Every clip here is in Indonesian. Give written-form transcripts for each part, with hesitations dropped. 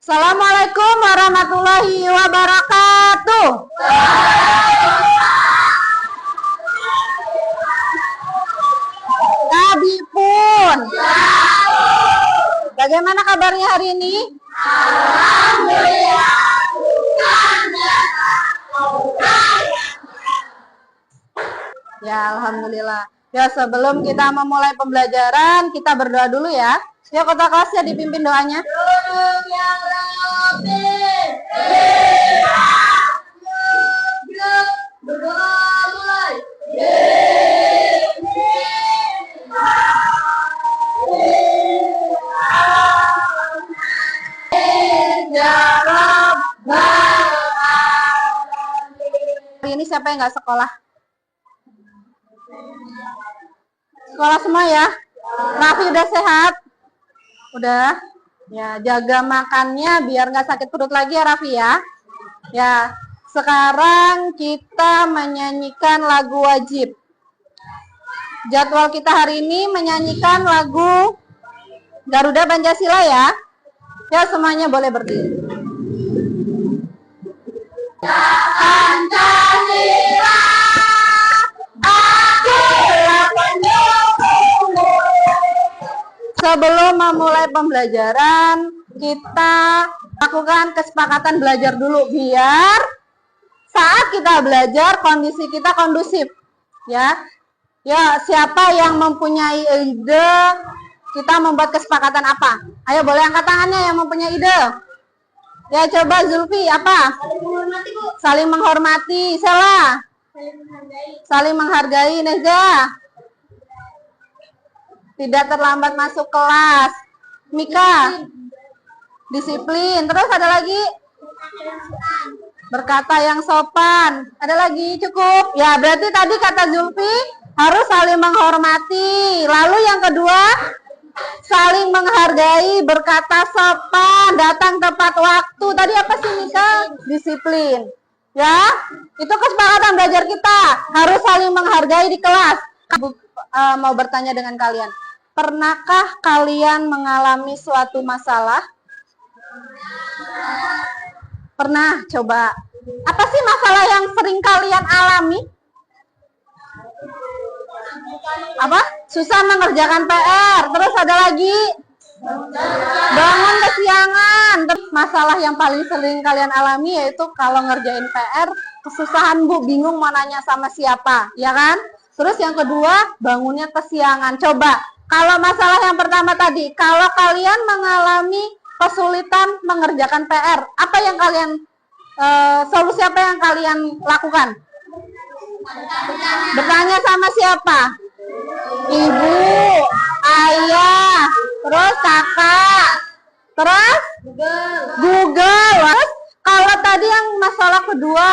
Assalamualaikum warahmatullahi wabarakatuh. Nabi pun. Bagaimana kabarnya hari ini? Alhamdulillah. Ya, alhamdulillah. Ya, sebelum kita memulai pembelajaran, kita berdoa dulu ya. Ya, kota kelasnya dipimpin doanya. Berdoa mulai. Hari ini siapa yang nggak sekolah? Sekolah semua ya? Raffi udah sehat? Udah? Ya, jaga makannya biar nggak sakit perut lagi ya Raffi ya. Ya, sekarang kita menyanyikan lagu wajib. Jadwal kita hari ini menyanyikan lagu Garuda Pancasila ya. Ya, semuanya boleh berdiri. Pancasila, akulah pendukungmu. Sebelum memulai pembelajaran, kita lakukan kesepakatan belajar dulu biar saat kita belajar kondisi kita kondusif. Ya, ya siapa yang mempunyai ide? Kita membuat kesepakatan apa? Ayo boleh angkat tangannya yang mempunyai ide. Ya coba Zulfi apa? Saling menghormati, Bu. Saling menghormati. Sela? Saling menghargai. Saling menghargai. Neza? Tidak terlambat masuk kelas. Mika? Disiplin. Terus ada lagi? Berkata yang sopan. Ada lagi? Cukup? Ya berarti tadi kata Zulfi harus saling menghormati. Lalu yang kedua? Saling menghargai, berkata sopan, datang tepat waktu. Tadi apa sih Mika? Disiplin. Ya, itu kesepakatan belajar kita. Harus saling menghargai di kelas. Mau bertanya dengan kalian. Pernahkah kalian mengalami suatu masalah? Pernah, coba. Apa sih masalah yang sering kalian alami? Apa? Susah mengerjakan PR. Terus ada lagi? Bangun kesiangan. Terus masalah yang paling sering kalian alami yaitu kalau ngerjain PR, kesusahan Bu, bingung mau nanya sama siapa, ya kan? Terus yang kedua, bangunnya kesiangan. Coba, kalau masalah yang pertama tadi, kalau kalian mengalami kesulitan mengerjakan PR, apa yang kalian, solusi apa yang kalian lakukan? Bertanya sama siapa? Ibu, ayah, terus kakak, terus Google. Terus kalau tadi yang masalah kedua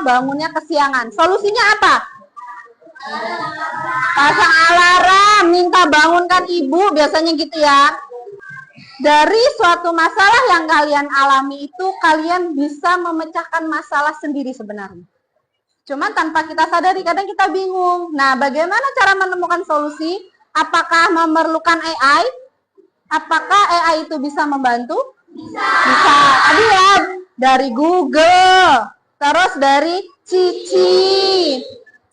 bangunnya kesiangan, solusinya apa? Pasang alarm, minta bangunkan ibu, biasanya gitu ya. Dari suatu masalah yang kalian alami itu, kalian bisa memecahkan masalah sendiri sebenarnya. Cuman tanpa kita sadari, kadang kita bingung. Nah, bagaimana cara menemukan solusi? Apakah memerlukan AI? Apakah AI itu bisa membantu? Bisa. Tadi ya, dari Google, terus dari Cici,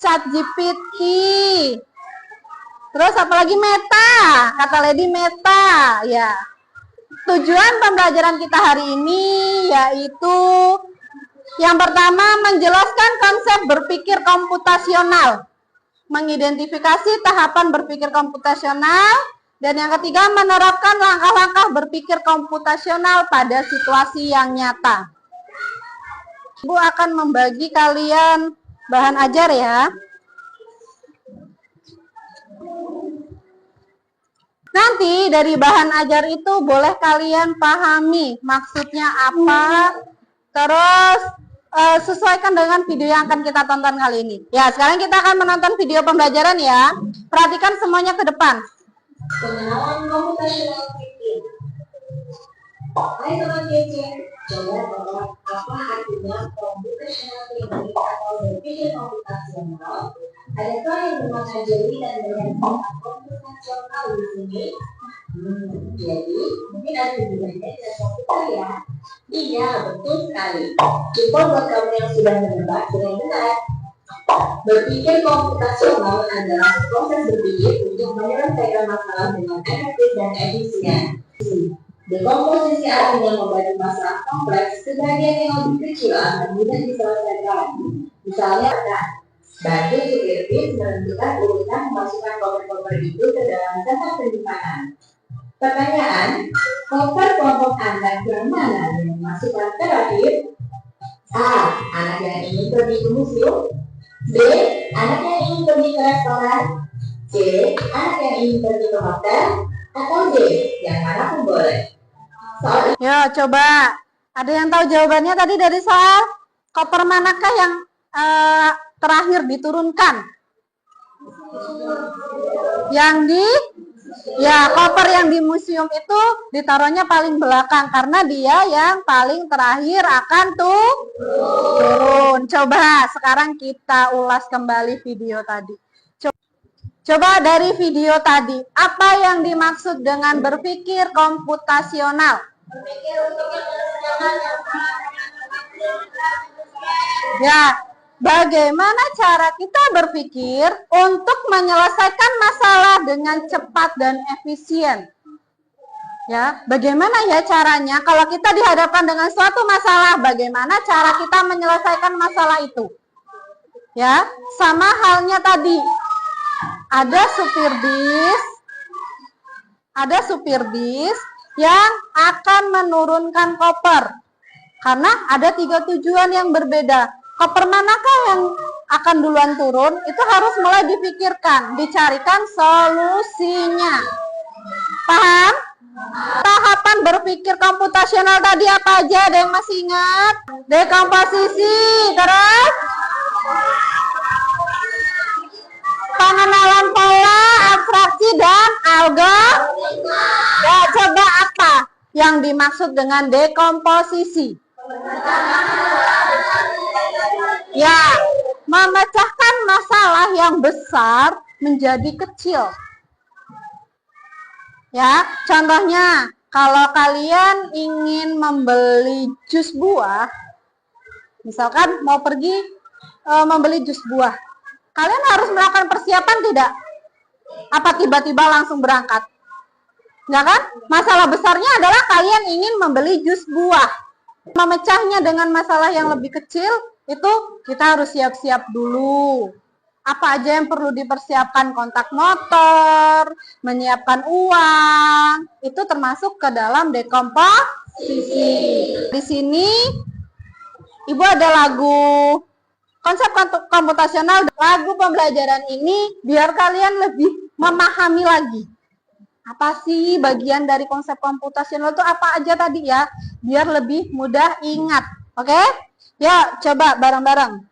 ChatGPT, terus apalagi Meta, kata Lady Meta. Ya. Tujuan pembelajaran kita hari ini yaitu yang pertama, menjelaskan konsep berpikir komputasional, mengidentifikasi tahapan berpikir komputasional, dan yang ketiga, menerapkan langkah-langkah berpikir komputasional pada situasi yang nyata. Ibu akan membagi kalian bahan ajar ya. Nanti dari bahan ajar itu boleh kalian pahami maksudnya apa, terus sesuaikan dengan video yang akan kita tonton kali ini. Ya, sekarang kita akan menonton video pembelajaran ya. Perhatikan semuanya ke depan. Pengenalan komputasional thinking. Hai teman kece, coba tebak apa artinya computational thinking atau berpikir komputasional? Adakah yang bermakna jeli dan bermakna komputasional di sini? Jadi mungkin ada hubungannya dengan komputer ya. Iya, betul sekali. Cukup buat kamu yang sudah menebak dengan benar. Berpikir komputasional adalah proses berpikir untuk menyelesaikan masalah dengan efektif dan efisien. Dekomposisi artinya membagi masalah kompleks ke bagian yang lebih kecil agar mudah diselesaikan. Misalnya, bantu supir bis menentukan urutan memasukkan koper-koper itu ke dalam tempat penyimpanan. Pertanyaan, koper kelompok anak yang mana yang dimasukkan terakhir? A. Anak yang ingin pergi ke museum. B. Anak yang ingin pergi ke restoran. C. Anak yang ingin pergi ke hotel. Atau D. Yang manapun boleh. Yo, coba. Ada yang tahu jawabannya tadi dari soal? Koper manakah yang terakhir diturunkan? Koper yang di museum itu ditaruhnya paling belakang karena dia yang paling terakhir akan turun. Coba sekarang kita ulas kembali video tadi. Coba dari video tadi, apa yang dimaksud dengan berpikir komputasional? Berpikir untuk menyelesaikan Ya, bagaimana cara kita berpikir untuk menyelesaikan masalah dengan cepat dan efisien? Ya, bagaimana ya caranya kalau kita dihadapkan dengan suatu masalah, bagaimana cara kita menyelesaikan masalah itu? Ya, sama halnya tadi. Ada supir bis yang akan menurunkan koper. Karena ada 3 tujuan yang berbeda. Koper manakah yang akan duluan turun, itu harus mulai dipikirkan, dicarikan solusinya. Paham? Tahapan berpikir komputasional tadi apa aja? Ada yang masih ingat? Dekomposisi, terus pengenalan pola, abstraksi, dan algoritma. Ya, coba apa yang dimaksud dengan dekomposisi? Ya, memecahkan masalah yang besar menjadi kecil. Ya, contohnya, kalau kalian ingin membeli jus buah, misalkan mau pergi membeli jus buah, kalian harus melakukan persiapan tidak? Apa tiba-tiba langsung berangkat? Enggak kan? Masalah besarnya adalah kalian ingin membeli jus buah. Memecahnya dengan masalah yang lebih kecil, itu kita harus siap-siap dulu. Apa aja yang perlu dipersiapkan? Kontak motor, menyiapkan uang, itu termasuk ke dalam dekomposisi. Di sini, Ibu ada lagu konsep komputasional, lagu pembelajaran ini biar kalian lebih memahami lagi. Apa sih bagian dari konsep komputasional itu apa aja tadi ya? Biar lebih mudah ingat. Oke? Ya, coba bareng-bareng.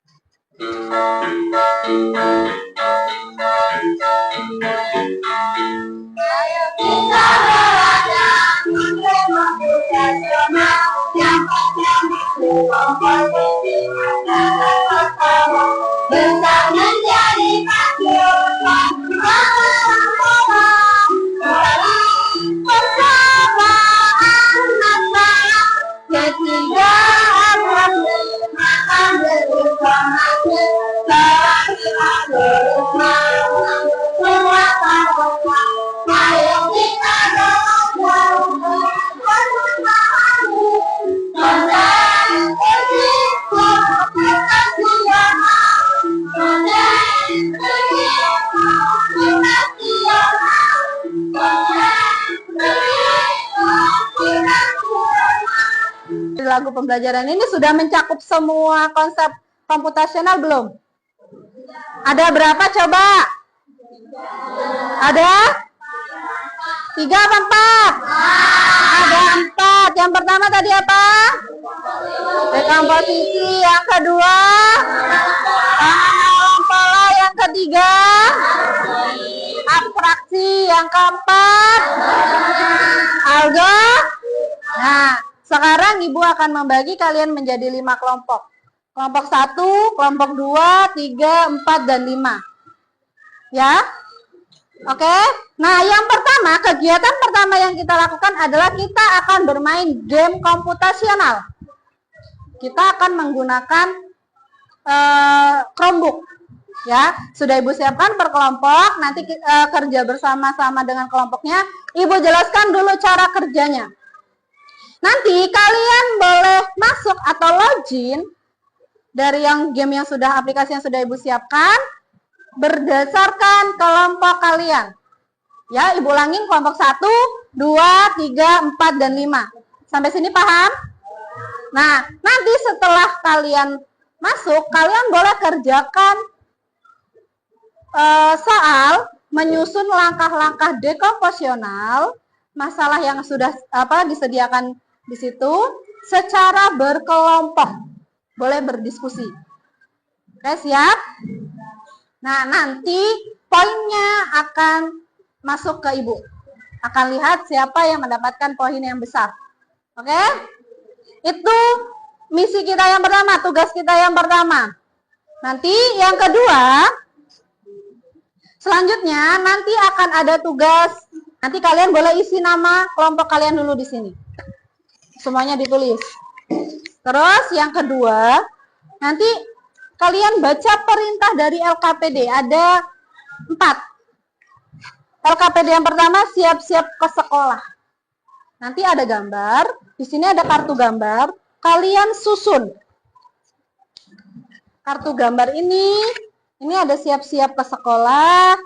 Ayo kita belajar komputasional yang komposisi bisa menjadi pacuan percobaan masalah ketiga akan berinformasi dari algoritma ayo kita belajar Lagu pembelajaran ini sudah mencakup semua konsep komputasional belum? Ada berapa coba? Ada? 3 apa 4? Ada 4. Yang pertama tadi apa? Dekomposisi. Yang kedua? Pengenalan pola. Yang ketiga? Abstraksi. Yang keempat? Nah, sekarang Ibu akan membagi kalian menjadi 5 kelompok. Kelompok 1, kelompok 2, 3, 4, dan 5. Ya. Oke, nah yang pertama, kegiatan pertama yang kita lakukan adalah kita akan bermain game komputasional. Kita akan menggunakan Chromebook. Ya, sudah Ibu siapkan per kelompok, nanti kerja bersama-sama dengan kelompoknya. Ibu jelaskan dulu cara kerjanya. Nanti kalian boleh masuk atau login dari game yang sudah, aplikasi yang sudah Ibu siapkan, berdasarkan kelompok kalian. Ya, Ibu ulangin kelompok 1, 2, 3, 4, dan 5. Sampai sini paham? Nah, nanti setelah kalian masuk, kalian boleh kerjakan soal menyusun langkah-langkah dekomposional masalah yang sudah disediakan di situ secara berkelompok. Boleh berdiskusi. Oke, siap? Nah, nanti poinnya akan masuk ke Ibu. Akan lihat siapa yang mendapatkan poin yang besar. Oke? Itu misi kita yang pertama, tugas kita yang pertama. Nanti yang kedua, selanjutnya nanti akan ada tugas. Nanti kalian boleh isi nama kelompok kalian dulu di sini. Semuanya ditulis. Terus yang kedua, nanti kalian baca perintah dari LKPD. Ada 4. LKPD yang pertama, siap-siap ke sekolah. Nanti ada gambar. Di sini ada kartu gambar. Kalian susun. Kartu gambar ini ada siap-siap ke sekolah,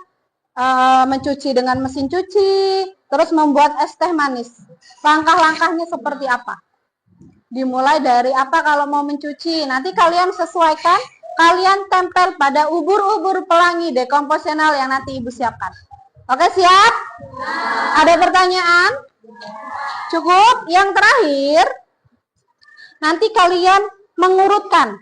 mencuci dengan mesin cuci, terus membuat es teh manis. Langkah-langkahnya seperti apa? Dimulai dari apa kalau mau mencuci? Nanti kalian sesuaikan, kalian tempel pada ubur-ubur pelangi dekomposional yang nanti Ibu siapkan. Oke, siap? Ada pertanyaan? Cukup? Yang terakhir, nanti kalian mengurutkan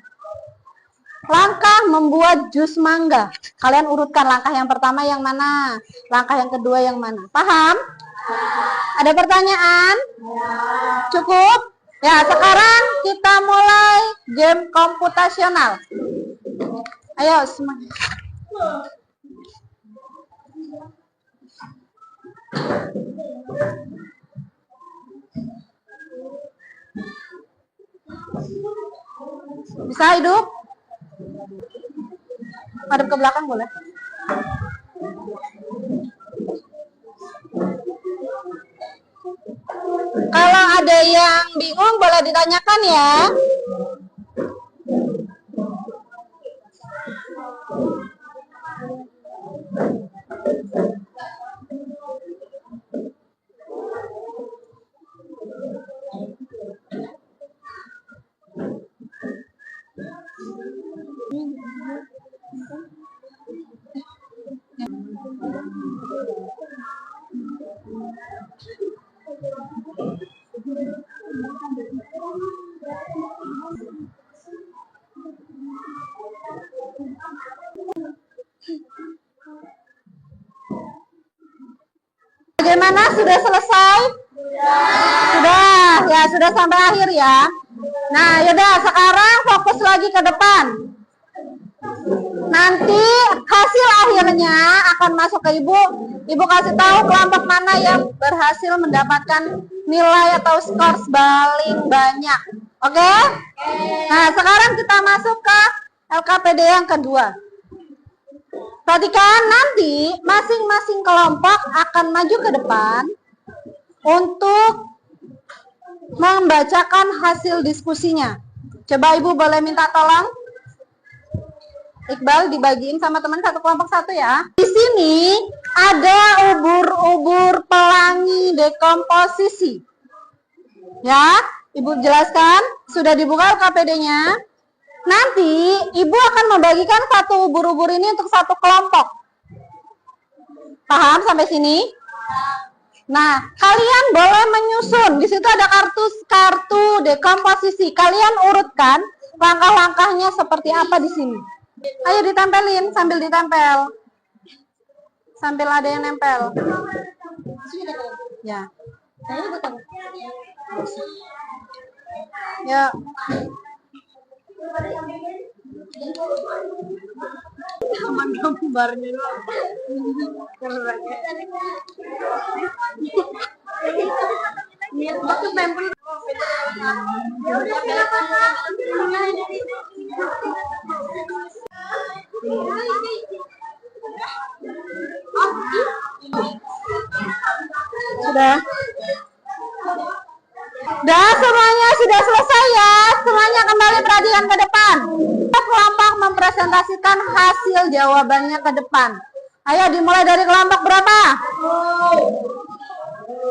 langkah membuat jus mangga. Kalian urutkan langkah yang pertama yang mana, langkah yang kedua yang mana. Paham? Ada pertanyaan? Cukup? Ya, sekarang kita mulai game komputasional. Ayo semuanya. Bisa hidup? Madep ke belakang boleh? Kalau ada yang bingung boleh ditanyakan ya. Bagaimana? Sudah selesai? Sudah. Ya, sudah sampai akhir ya. Nah, yaudah sekarang fokus lagi ke depan. Nanti hasil akhirnya akan masuk ke Ibu. Ibu kasih tahu kelompok mana yang berhasil mendapatkan nilai atau skor paling banyak. Oke? Nah, sekarang kita masuk ke LKPD yang kedua. Perhatikan, nanti masing-masing kelompok akan maju ke depan untuk membacakan hasil diskusinya. Coba Ibu boleh minta tolong. Iqbal dibagiin sama teman satu kelompok satu ya. Di sini ada ubur-ubur pelangi dekomposisi. Ya, Ibu jelaskan. Sudah dibuka LKPD-nya. Nanti Ibu akan membagikan satu ubur-ubur ini untuk satu kelompok. Paham sampai sini? Nah, kalian boleh menyusun. Di situ ada kartu dekomposisi. Kalian urutkan langkah-langkahnya seperti apa di sini. Ayo ditempelin sambil ditempel. Sambil ada yang nempel. Ya. Ya. Sama gambarnya doang. Keren ya. Niat banget member. Sudah. Dah, semuanya sudah selesai ya. Semuanya kembali perhatian ke depan. Kelompok mempresentasikan hasil jawabannya ke depan. Ayo dimulai dari kelompok berapa?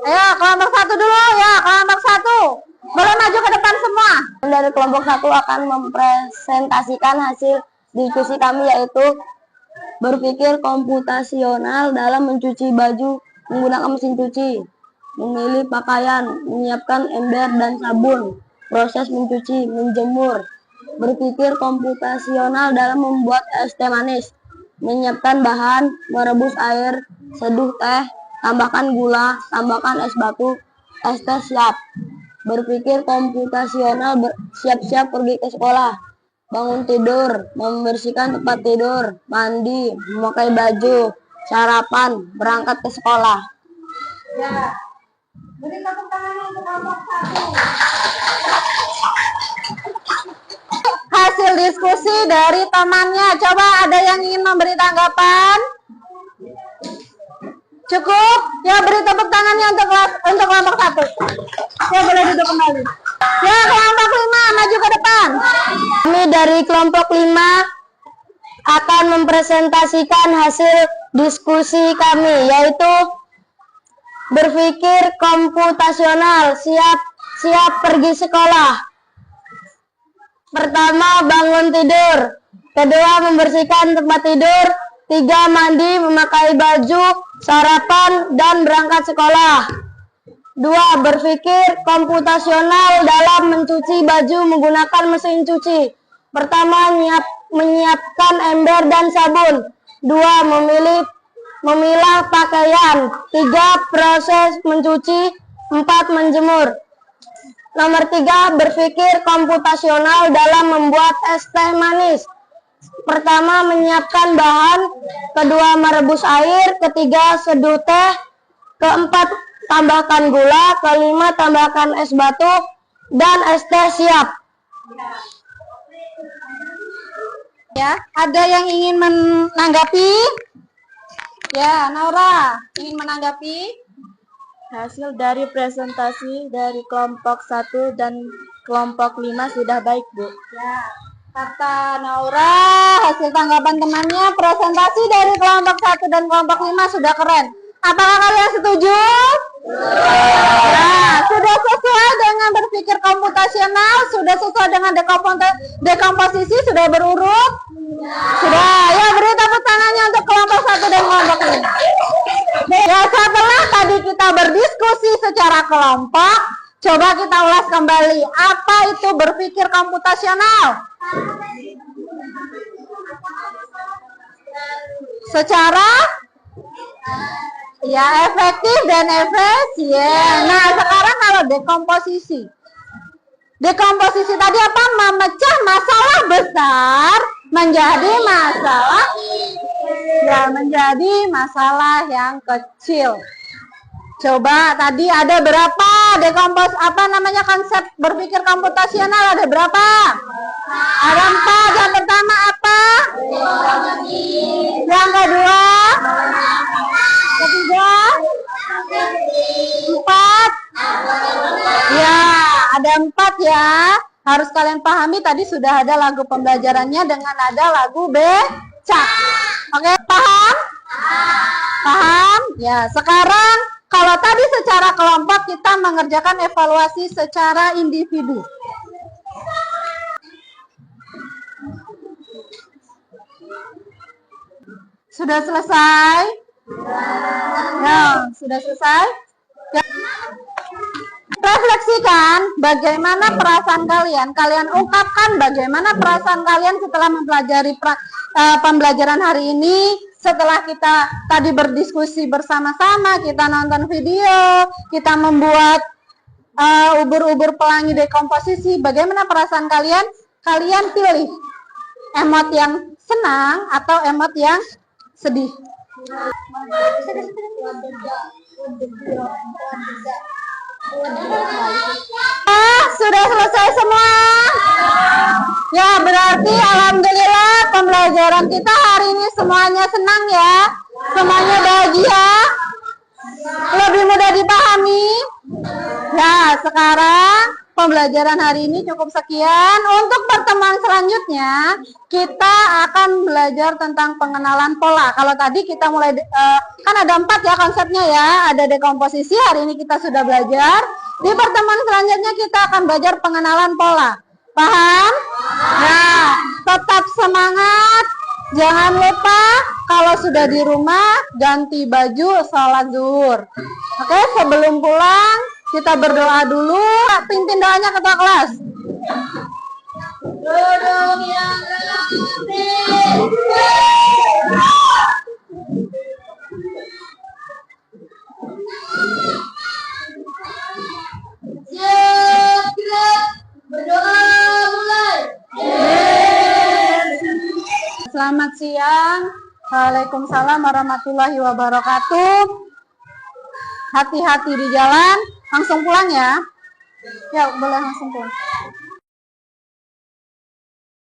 Ayo kelompok 1 dulu ya, kelompok 1. Boleh maju ke depan semua. Dari kelompok 1 akan mempresentasikan hasil diskusi kami, yaitu berpikir komputasional dalam mencuci baju menggunakan mesin cuci, memilih pakaian, menyiapkan ember dan sabun, proses mencuci, menjemur, berpikir komputasional dalam membuat es teh manis, menyiapkan bahan, merebus air, seduh teh, tambahkan gula, tambahkan es batu, es teh siap. Berpikir komputasional siap-siap pergi ke sekolah, bangun tidur, membersihkan tempat tidur, mandi, memakai baju, sarapan, berangkat ke sekolah. Ya. Beri tepuk tangan untuk kelompok 1. Hasil diskusi dari temannya. Coba ada yang ingin memberi tanggapan? Cukup? Ya, beri tepuk tangannya untuk kelompok 1. Ya, boleh duduk kembali. Ya, kelompok 5 maju ke depan. Kami dari kelompok 5 akan mempresentasikan hasil diskusi kami, yaitu berpikir komputasional, siap pergi sekolah. Pertama, bangun tidur. Kedua, membersihkan tempat tidur. 3, mandi, memakai baju, sarapan, dan berangkat sekolah. 2, berpikir komputasional dalam mencuci baju menggunakan mesin cuci. Pertama, menyiapkan ember dan sabun. 2, memilah pakaian. 3, proses mencuci. 4, menjemur. Nomor 3, berpikir komputasional dalam membuat es teh manis. Pertama, menyiapkan bahan. Kedua, merebus air. Ketiga, seduh teh. Keempat, tambahkan gula. Kelima, tambahkan es batu. Dan es teh siap. Ya, ada yang ingin menanggapi? Ya, Naura, ingin menanggapi? Hasil dari presentasi dari kelompok 1 dan kelompok 5 sudah baik, Bu. Ya, kata Naura, hasil tanggapan temannya, presentasi dari kelompok 1 dan kelompok 5 sudah keren. Apakah kalian setuju? Nah, sudah sesuai dengan berpikir komputasional, sudah sesuai dengan dekomposisi, sudah berurut? Sudah, ya beri tepuk tangannya untuk kelompok 1 dan kelompok 5. Ya, setelah tadi kita berdiskusi secara kelompok, coba kita ulas kembali. Apa itu berpikir komputasional? Secara ya efektif dan efisien. Nah, sekarang kalau dekomposisi. Dekomposisi tadi apa? Memecah masalah besar menjadi masalah yang kecil. Coba tadi ada berapa konsep berpikir komputasional, ada berapa? Ada 4. Yang pertama apa? Yang kedua? Ketiga? 4? Ya, ada 4 ya. Harus kalian pahami, tadi sudah ada lagu pembelajarannya dengan ada lagu becak. Oke, paham? Paham? Ya, sekarang kalau tadi secara kelompok, kita mengerjakan evaluasi secara individu. Sudah selesai? Ya, sudah selesai? Ya. Refleksikan bagaimana perasaan kalian. Kalian ungkapkan bagaimana perasaan kalian setelah mempelajari pembelajaran hari ini. Setelah kita tadi berdiskusi bersama-sama, kita nonton video, kita membuat ubur-ubur pelangi dekomposisi. Bagaimana perasaan kalian? Kalian pilih emot yang senang atau emot yang sedih? Sudah selesai semua? Ya, berarti alhamdulillah pembelajaran kita hari ini semuanya senang ya. Semuanya bahagia. Lebih mudah dipahami. Ya, sekarang pembelajaran hari ini cukup sekian. Untuk pertemuan selanjutnya, kita akan belajar tentang pengenalan pola. Kalau tadi kita mulai, kan ada 4 ya konsepnya ya. Ada dekomposisi, hari ini kita sudah belajar. Di pertemuan selanjutnya kita akan belajar pengenalan pola. Paham? Nah, tetap semangat. Jangan lupa kalau sudah di rumah ganti baju sholat zuhur. Oke, sebelum pulang kita berdoa dulu. Pimpin doanya ketua kelas. Duduk yang rapi. Siap, gerak. Berdoa mulai. Selamat siang. Waalaikumsalam warahmatullahi wabarakatuh. Hati-hati di jalan. Langsung pulang ya. Ya, boleh langsung pulang.